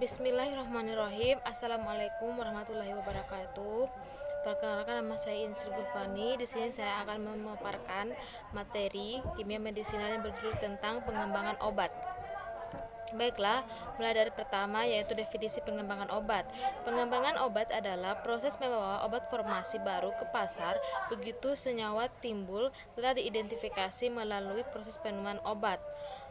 Bismillahirrahmanirrahim. Assalamualaikum warahmatullahi wabarakatuh. Perkenalkan, nama saya Insri Gulfani. Di sini saya akan memaparkan materi kimia medisinal yang berjudul tentang pengembangan obat. Baiklah, mulai dari pertama yaitu definisi pengembangan obat. Pengembangan obat adalah proses membawa obat formasi baru ke pasar. Begitu senyawa timbul telah diidentifikasi melalui proses penemuan obat.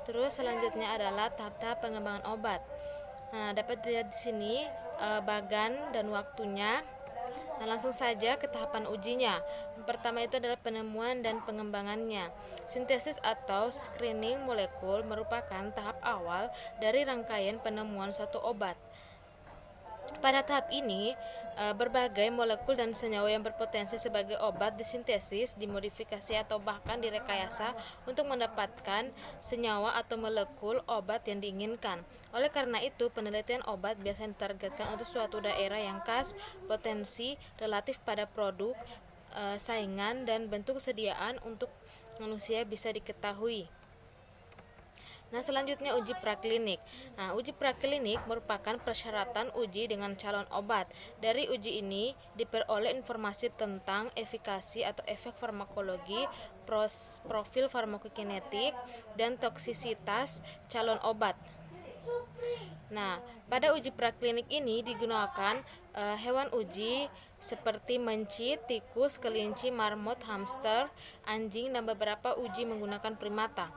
Terus selanjutnya adalah tahap-tahap pengembangan obat. Nah, dapat dilihat di sini bagan dan waktunya. Nah, langsung saja ke tahapan ujinya. Yang pertama itu adalah penemuan dan pengembangannya. Sintesis atau screening molekul merupakan tahap awal dari rangkaian penemuan suatu obat. Pada tahap ini, berbagai molekul dan senyawa yang berpotensi sebagai obat disintesis, dimodifikasi atau bahkan direkayasa untuk mendapatkan senyawa atau molekul obat yang diinginkan. Oleh karena itu, penelitian obat biasanya ditargetkan untuk suatu daerah yang khas, potensi relatif pada produk, saingan, dan bentuk kesediaan untuk manusia bisa diketahui. Nah, selanjutnya uji praklinik. Nah, uji praklinik merupakan persyaratan uji dengan calon obat. Dari uji ini diperoleh informasi tentang efikasi atau efek farmakologi, profil farmakokinetik, dan toksisitas calon obat. Nah, pada uji praklinik ini digunakan hewan uji seperti mencit, tikus, kelinci, marmot, hamster, anjing, dan beberapa uji menggunakan primata.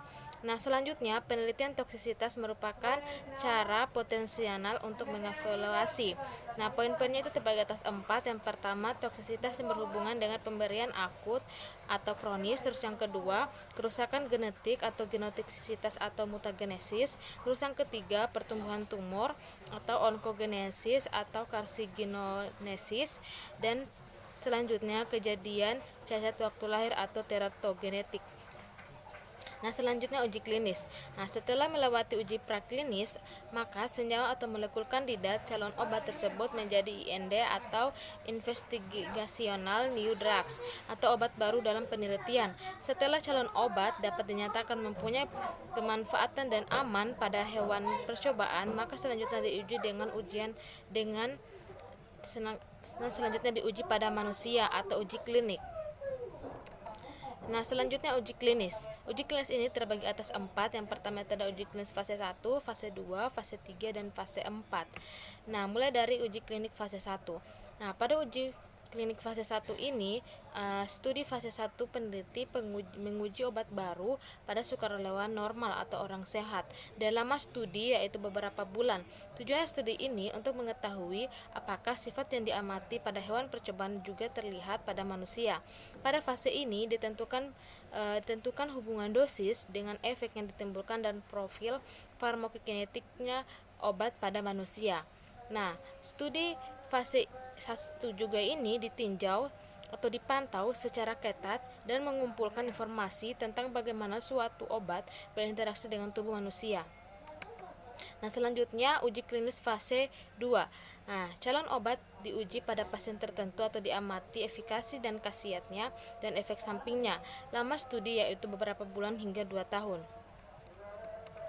Nah, selanjutnya penelitian toksisitas merupakan cara potensial untuk mengevaluasi. Nah, poin-poinnya itu terbagi atas 4. Yang pertama, toksisitas yang berhubungan dengan pemberian akut atau kronis. Terus yang kedua, kerusakan genetik atau genotoksisitas atau mutagenesis. Terus yang ketiga, pertumbuhan tumor atau onkogenesis atau karsiginonesis. Dan selanjutnya, kejadian cacat waktu lahir atau teratogenetik. Nah, selanjutnya uji klinis. Nah, setelah melewati uji praklinis, maka senyawa atau molekul kandidat calon obat tersebut menjadi IND atau Investigational New Drugs atau obat baru dalam penelitian. Setelah calon obat dapat dinyatakan mempunyai kemanfaatan dan aman pada hewan percobaan, maka selanjutnya diuji dengan selanjutnya diuji pada manusia atau uji klinik. Nah, selanjutnya uji klinis. Uji klinis ini terbagi atas 4. Yang pertama itu ada uji klinis fase 1, fase 2, fase 3, dan fase 4. Nah, mulai dari uji klinik fase 1. Nah, pada uji klinik fase 1 ini, studi fase 1 peneliti menguji obat baru pada sukarelawan normal atau orang sehat. Dan lama studi yaitu beberapa bulan. Tujuan studi ini untuk mengetahui apakah sifat yang diamati pada hewan percobaan juga terlihat pada manusia. Pada fase ini ditentukan hubungan dosis dengan efek yang ditimbulkan dan profil farmakokinetiknya obat pada manusia. Nah, studi fase 1 juga ini ditinjau atau dipantau secara ketat dan mengumpulkan informasi tentang bagaimana suatu obat berinteraksi dengan tubuh manusia. Nah, selanjutnya uji klinis fase 2. Nah, calon obat diuji pada pasien tertentu atau diamati efikasi dan khasiatnya dan efek sampingnya. Lama studi yaitu beberapa bulan hingga 2 tahun.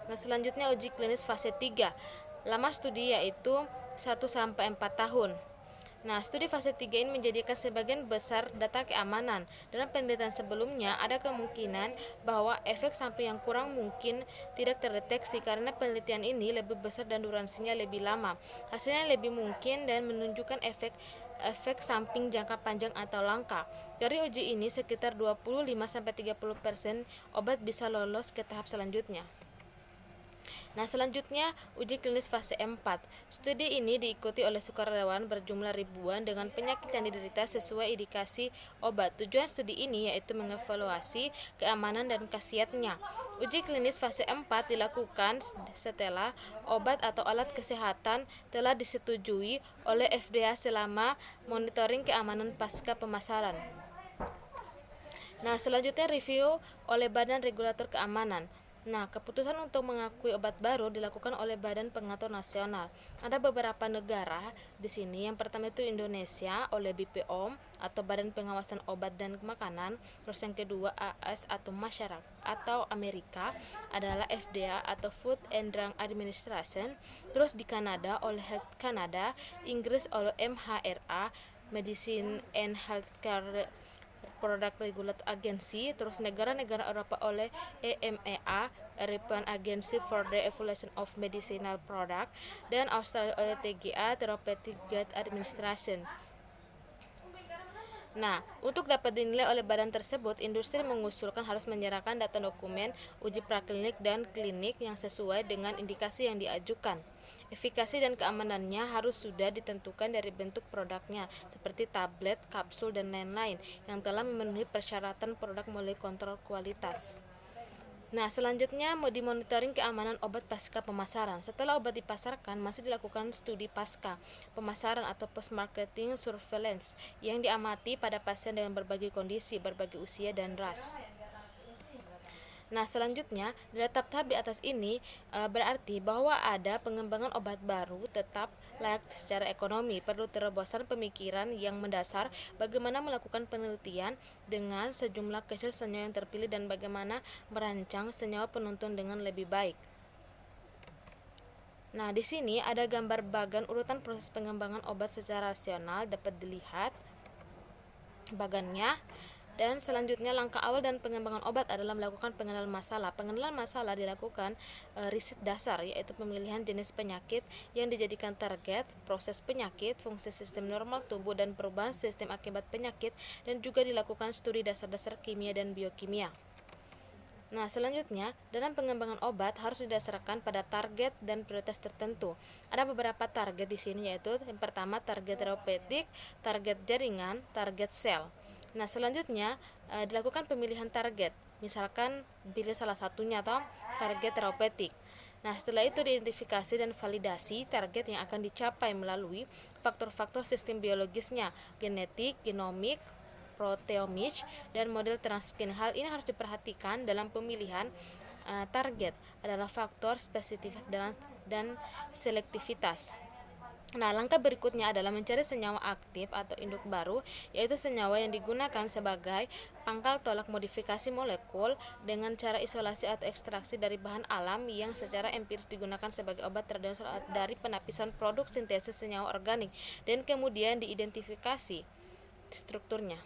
Nah, selanjutnya uji klinis fase 3. Lama studi yaitu 1-4 tahun. Nah, studi fase 3 ini menjadikan sebagian besar data keamanan. Dalam penelitian sebelumnya, ada kemungkinan bahwa efek samping yang kurang mungkin tidak terdeteksi karena penelitian ini lebih besar dan durasinya lebih lama. Hasilnya lebih mungkin dan menunjukkan efek samping jangka panjang atau langka. Dari uji ini, sekitar 25-30% obat bisa lolos ke tahap selanjutnya. Nah, selanjutnya uji klinis fase 4. Studi ini diikuti oleh sukarelawan berjumlah ribuan dengan penyakit yang diderita sesuai indikasi obat. Tujuan studi ini yaitu mengevaluasi keamanan dan khasiatnya. Uji klinis fase 4 dilakukan setelah obat atau alat kesehatan telah disetujui oleh FDA selama monitoring keamanan pasca pemasaran. Nah, selanjutnya review oleh Badan Regulator Keamanan. Nah, keputusan untuk mengakui obat baru dilakukan oleh Badan Pengatur Nasional. Ada beberapa negara di sini. Yang pertama itu Indonesia oleh BPOM atau Badan Pengawasan Obat dan Makanan. Terus yang kedua AS atau masyarakat, atau Amerika adalah FDA atau Food and Drug Administration. Terus di Kanada oleh Health Canada, Inggris oleh MHRA, Medicine and Healthcare Product Regulatory Agency. Terus negara-negara Eropa oleh EMEA, European Agency for the Evaluation of Medicinal Product, dan Australia oleh TGA, Therapeutic Goods Administration. Nah, untuk dapat dinilai oleh badan tersebut, industri mengusulkan harus menyerahkan data dokumen uji praklinik dan klinik yang sesuai dengan indikasi yang diajukan. Efikasi dan keamanannya harus sudah ditentukan dari bentuk produknya, seperti tablet, kapsul, dan lain-lain, yang telah memenuhi persyaratan produk melalui kontrol kualitas. Nah, selanjutnya dimonitoring keamanan obat pasca pemasaran. Setelah obat dipasarkan, masih dilakukan studi pasca pemasaran atau post-marketing surveillance yang diamati pada pasien dengan berbagai kondisi, berbagai usia, dan ras. Nah, selanjutnya, dari tahap-tahap di atas ini berarti bahwa ada pengembangan obat baru tetap layak secara ekonomi. Perlu terobosan pemikiran yang mendasar bagaimana melakukan penelitian dengan sejumlah kecil senyawa yang terpilih dan bagaimana merancang senyawa penuntun dengan lebih baik. Nah, di sini ada gambar bagan urutan proses pengembangan obat secara rasional, dapat dilihat bagannya. Dan selanjutnya, langkah awal dan pengembangan obat adalah melakukan pengenalan masalah. Pengenalan masalah dilakukan riset dasar, yaitu pemilihan jenis penyakit yang dijadikan target, proses penyakit, fungsi sistem normal tubuh, dan perubahan sistem akibat penyakit, dan juga dilakukan studi dasar-dasar kimia dan biokimia. Nah, selanjutnya, dalam pengembangan obat harus didasarkan pada target dan prioritas tertentu. Ada beberapa target di sini, yaitu yang pertama target terapeutik, target jaringan, target sel. Nah, selanjutnya dilakukan pemilihan target. Misalkan pilih salah satunya atau target terapeutik. Nah, setelah itu diidentifikasi dan validasi target yang akan dicapai melalui faktor-faktor sistem biologisnya, genetik, genomik, proteomik, dan model transgen. Hal ini harus diperhatikan dalam pemilihan target adalah faktor spesifik dan selektivitas. Nah, langkah berikutnya adalah mencari senyawa aktif atau induk baru, yaitu senyawa yang digunakan sebagai pangkal tolak modifikasi molekul dengan cara isolasi atau ekstraksi dari bahan alam yang secara empiris digunakan sebagai obat tradisional dari penapisan produk sintesis senyawa organik dan kemudian diidentifikasi strukturnya.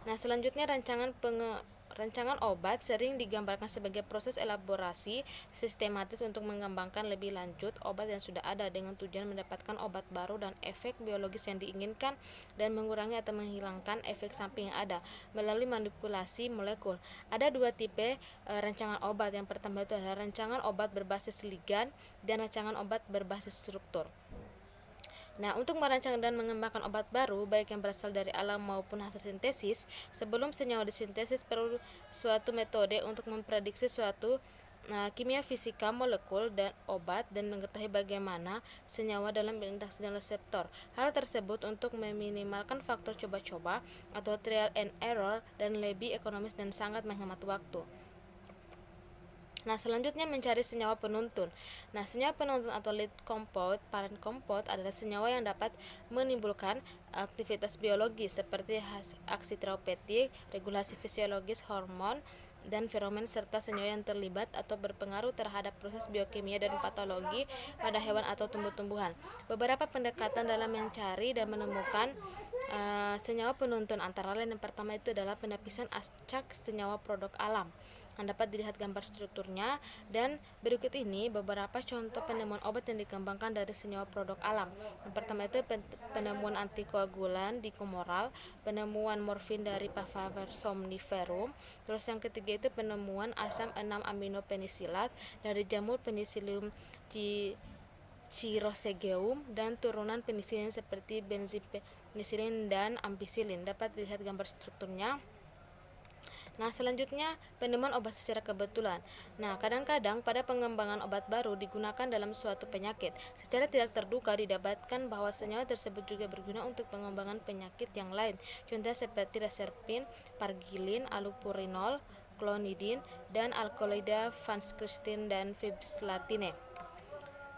Nah, selanjutnya rancangan obat sering digambarkan sebagai proses elaborasi sistematis untuk mengembangkan lebih lanjut obat yang sudah ada dengan tujuan mendapatkan obat baru dan efek biologis yang diinginkan dan mengurangi atau menghilangkan efek samping yang ada melalui manipulasi molekul. Ada dua tipe rancangan obat. Yang pertama itu adalah rancangan obat berbasis ligan dan rancangan obat berbasis struktur. Nah, untuk merancang dan mengembangkan obat baru, baik yang berasal dari alam maupun hasil sintesis, sebelum senyawa disintesis perlu suatu metode untuk memprediksi suatu kimia fisika molekul dan obat dan mengetahui bagaimana senyawa dalam berinteraksi dengan reseptor. Hal tersebut untuk meminimalkan faktor coba-coba atau trial and error dan lebih ekonomis dan sangat menghemat waktu. Nah, selanjutnya mencari senyawa penuntun. Nah, senyawa penuntun atau lead compound, parent compound adalah senyawa yang dapat menimbulkan aktivitas biologis seperti aksi terapeutik, regulasi fisiologis, hormon, dan feromen serta senyawa yang terlibat atau berpengaruh terhadap proses biokimia dan patologi pada hewan atau tumbuh-tumbuhan. Beberapa pendekatan dalam mencari dan menemukan senyawa penuntun antara lain yang pertama itu adalah penapisan acak senyawa produk alam. Dapat dilihat gambar strukturnya, dan berikut ini beberapa contoh penemuan obat yang dikembangkan dari senyawa produk alam. Yang pertama itu penemuan antikoagulan di Komoral, penemuan morfin dari Papaver somniferum. Terus yang ketiga itu penemuan asam 6-aminopenisilat dari jamur Penicillium cirosegeum dan turunan penisilin seperti benzipenicillin dan ampicillin. Dapat dilihat gambar strukturnya. Nah, selanjutnya penemuan obat secara kebetulan. Nah, kadang-kadang pada pengembangan obat baru digunakan dalam suatu penyakit. Secara tidak terduga didapatkan bahwa senyawa tersebut juga berguna untuk pengembangan penyakit yang lain. Contohnya seperti reserpin, pargilin, allopurinol, clonidin, dan alkaloida vancomycin dan fibslatine.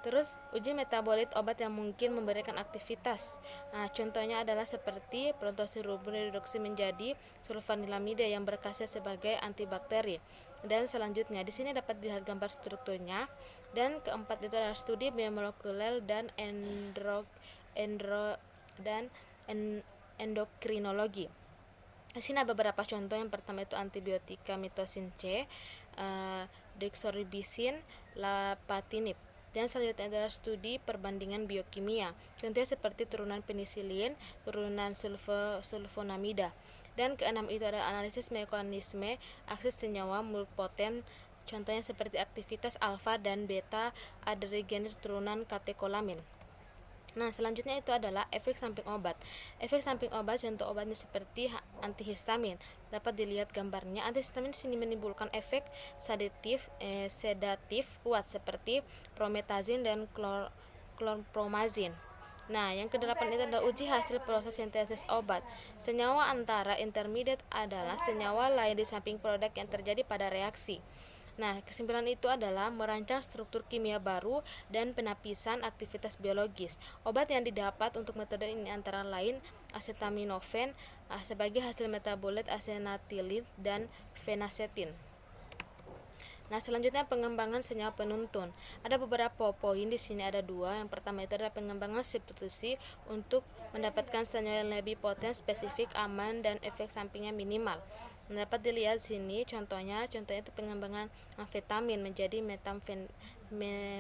Terus, uji metabolit obat yang mungkin memberikan aktivitas. Nah, contohnya adalah seperti perontosirubin direduksi menjadi sulfanilamida yang berkhasiat sebagai antibakteri. Dan selanjutnya, di sini dapat dilihat gambar strukturnya. Dan keempat itu adalah studi biomolekuler dan endokrinologi. Di sini ada beberapa contoh. Yang pertama itu antibiotika mitosin C, doxorubicin, lapatinib. Dan selanjutnya adalah studi perbandingan biokimia. Contohnya seperti turunan penisilin, turunan sulfonamida. Dan keenam itu ada analisis mekanisme aksi senyawa multipoten. Contohnya seperti aktivitas alfa dan beta adenogenis turunan katekolamin. Nah, selanjutnya itu adalah efek samping obat. Efek samping obat contoh obatnya seperti antihistamin. Dapat dilihat gambarnya. Antihistamin di sini menimbulkan efek sedatif kuat seperti promethazine dan chlorpromazine. Nah, yang kedelapan itu adalah uji hasil proses sintesis obat. Senyawa antara intermediate adalah senyawa lain di samping produk yang terjadi pada reaksi. Nah, kesimpulan itu adalah merancang struktur kimia baru dan penapisan aktivitas biologis. Obat yang didapat untuk metode ini antara lain acetaminophen sebagai hasil metabolit asenatilin dan fenacetin. Nah, selanjutnya pengembangan senyawa penuntun. Ada beberapa poin di sini, ada dua. Yang pertama itu adalah pengembangan substitusi untuk mendapatkan senyawa yang lebih poten, spesifik, aman, dan efek sampingnya minimal. Dapat dilihat sini contohnya itu pengembangan amfetamin menjadi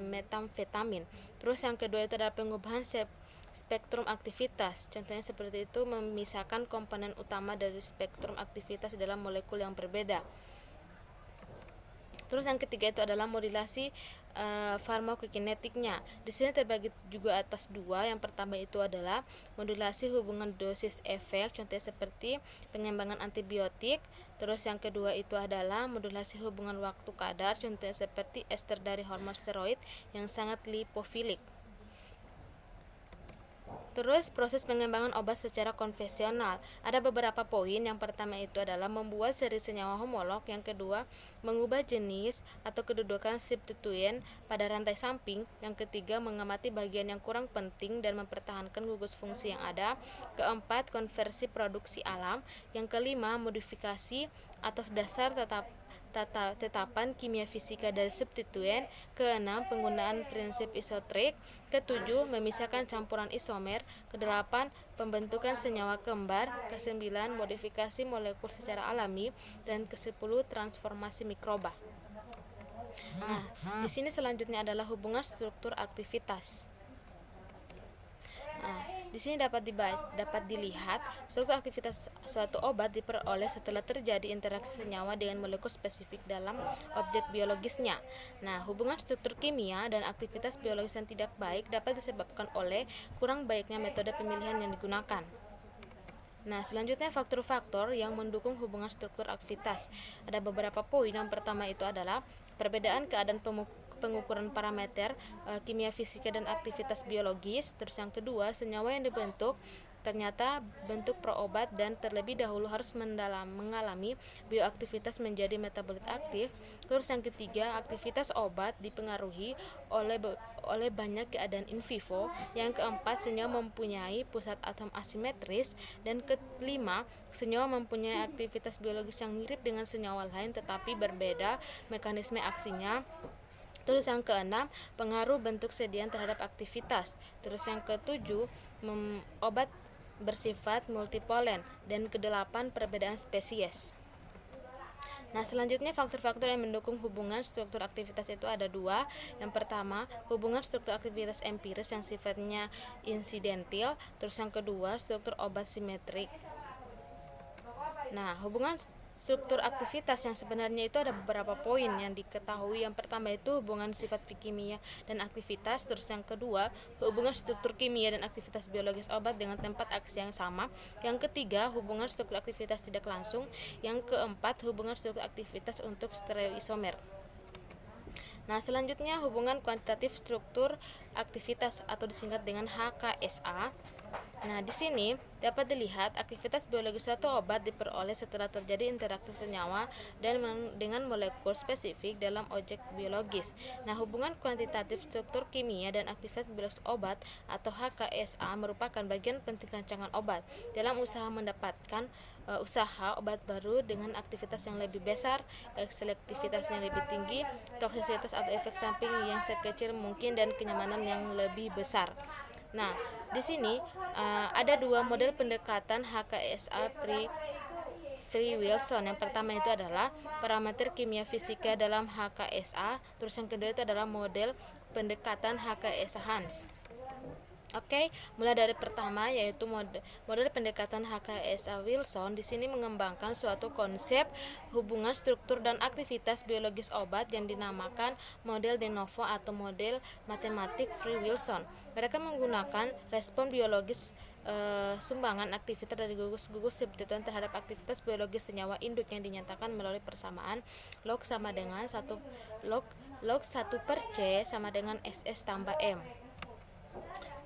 metamfetamin. Terus yang kedua itu adalah pengubahan spektrum aktivitas. Contohnya seperti itu, memisahkan komponen utama dari spektrum aktivitas dalam molekul yang berbeda. Terus yang ketiga itu adalah modulasi farmakokinetiknya. Di sini terbagi juga atas dua. Yang pertama itu adalah modulasi hubungan dosis efek, contohnya seperti pengembangan antibiotik. Terus yang kedua itu adalah modulasi hubungan waktu kadar, contohnya seperti ester dari hormon steroid yang sangat lipofilik. Terus proses pengembangan obat secara konvensional. Ada beberapa poin. Yang pertama itu adalah membuat seri senyawa homolog. Yang kedua, mengubah jenis atau kedudukan substituen pada rantai samping. Yang ketiga, mengamati bagian yang kurang penting dan mempertahankan gugus fungsi yang ada. Keempat, konversi produksi alam. Yang kelima, modifikasi atas dasar tetapan kimia fisika dari substituen. Keenam, penggunaan prinsip isotrik. Ketujuh, memisahkan campuran isomer. Kedelapan, pembentukan senyawa kembar. Kesembilan, modifikasi molekul secara alami. Dan kesepuluh, transformasi mikroba. Nah, di sini selanjutnya adalah hubungan struktur aktivitas. Nah, di sini dapat dilihat struktur aktivitas suatu obat diperoleh setelah terjadi interaksi senyawa dengan molekul spesifik dalam objek biologisnya. Nah, hubungan struktur kimia dan aktivitas biologis yang tidak baik dapat disebabkan oleh kurang baiknya metode pemilihan yang digunakan. Nah, selanjutnya faktor-faktor yang mendukung hubungan struktur aktivitas. Ada beberapa poin. Yang pertama itu adalah perbedaan keadaan pengukuran parameter kimia fisika dan aktivitas biologis. Terus yang kedua, senyawa yang dibentuk ternyata bentuk proobat dan terlebih dahulu harus mengalami bioaktivitas menjadi metabolit aktif. Terus yang ketiga, aktivitas obat dipengaruhi oleh banyak keadaan in vivo. Yang keempat, senyawa mempunyai pusat atom asimetris. Dan kelima, senyawa mempunyai aktivitas biologis yang mirip dengan senyawa lain tetapi berbeda mekanisme aksinya. Terus yang keenam, pengaruh bentuk sediaan terhadap aktivitas. Terus yang ketujuh, obat bersifat multipolen. Dan kedelapan, perbedaan spesies. Nah, selanjutnya faktor-faktor yang mendukung hubungan struktur aktivitas itu ada dua. Yang pertama, hubungan struktur aktivitas empiris yang sifatnya insidentil. Terus yang kedua, struktur obat simetrik. Nah, hubungan struktur aktivitas yang sebenarnya itu ada beberapa poin yang diketahui. Yang pertama itu hubungan sifat kimia dan aktivitas. Terus yang kedua, hubungan struktur kimia dan aktivitas biologis obat dengan tempat aksi yang sama. Yang ketiga, hubungan struktur aktivitas tidak langsung. Yang keempat, hubungan struktur aktivitas untuk stereoisomer. Nah, selanjutnya hubungan kuantitatif struktur aktivitas atau disingkat dengan HKSA. Nah, di sini dapat dilihat aktivitas biologis suatu obat diperoleh setelah terjadi interaksi senyawa dan dengan molekul spesifik dalam objek biologis. Nah, hubungan kuantitatif struktur kimia dan aktivitas biologis obat atau HKSA merupakan bagian penting rancangan obat dalam usaha mendapatkan usaha obat baru dengan aktivitas yang lebih besar, selektivitas yang lebih tinggi, toksisitas atau efek samping yang sekecil mungkin, dan kenyamanan yang lebih besar. Nah, di sini ada dua model pendekatan HKSA Free Wilson. Yang pertama itu adalah parameter kimia fisika dalam HKSA, terus yang kedua itu adalah model pendekatan HKSA Hans. Oke, mulai dari pertama yaitu model pendekatan HKSA Wilson. Di sini mengembangkan suatu konsep hubungan struktur dan aktivitas biologis obat yang dinamakan model de novo atau model matematik Free Wilson. Mereka menggunakan respon biologis sumbangan aktivitas dari gugus substituen terhadap aktivitas biologis senyawa induk yang dinyatakan melalui persamaan log sama dengan log 1/C sama dengan SS tambah M.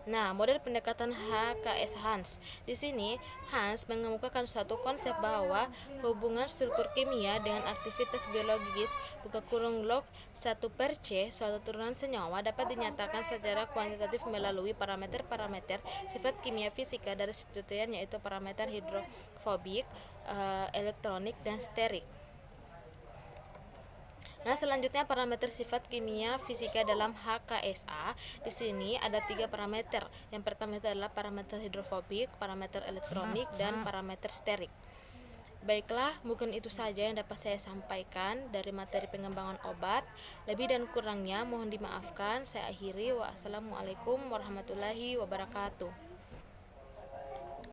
Nah, model pendekatan HKS Hans. Di sini Hans mengemukakan suatu konsep bahwa hubungan struktur kimia dengan aktivitas biologis buka kurung log 1/C suatu turunan senyawa dapat dinyatakan secara kuantitatif melalui parameter-parameter sifat kimia fisika dari substituen, yaitu parameter hidrofobik, elektronik, dan sterik. Nah, selanjutnya parameter sifat kimia fisika dalam HKSA. Di sini ada 3 parameter. Yang pertama itu adalah parameter hidrofobik, parameter elektronik, dan parameter sterik. Baiklah, mungkin itu saja yang dapat saya sampaikan dari materi pengembangan obat. Lebih dan kurangnya mohon dimaafkan. Saya akhiri. Wassalamualaikum warahmatullahi wabarakatuh.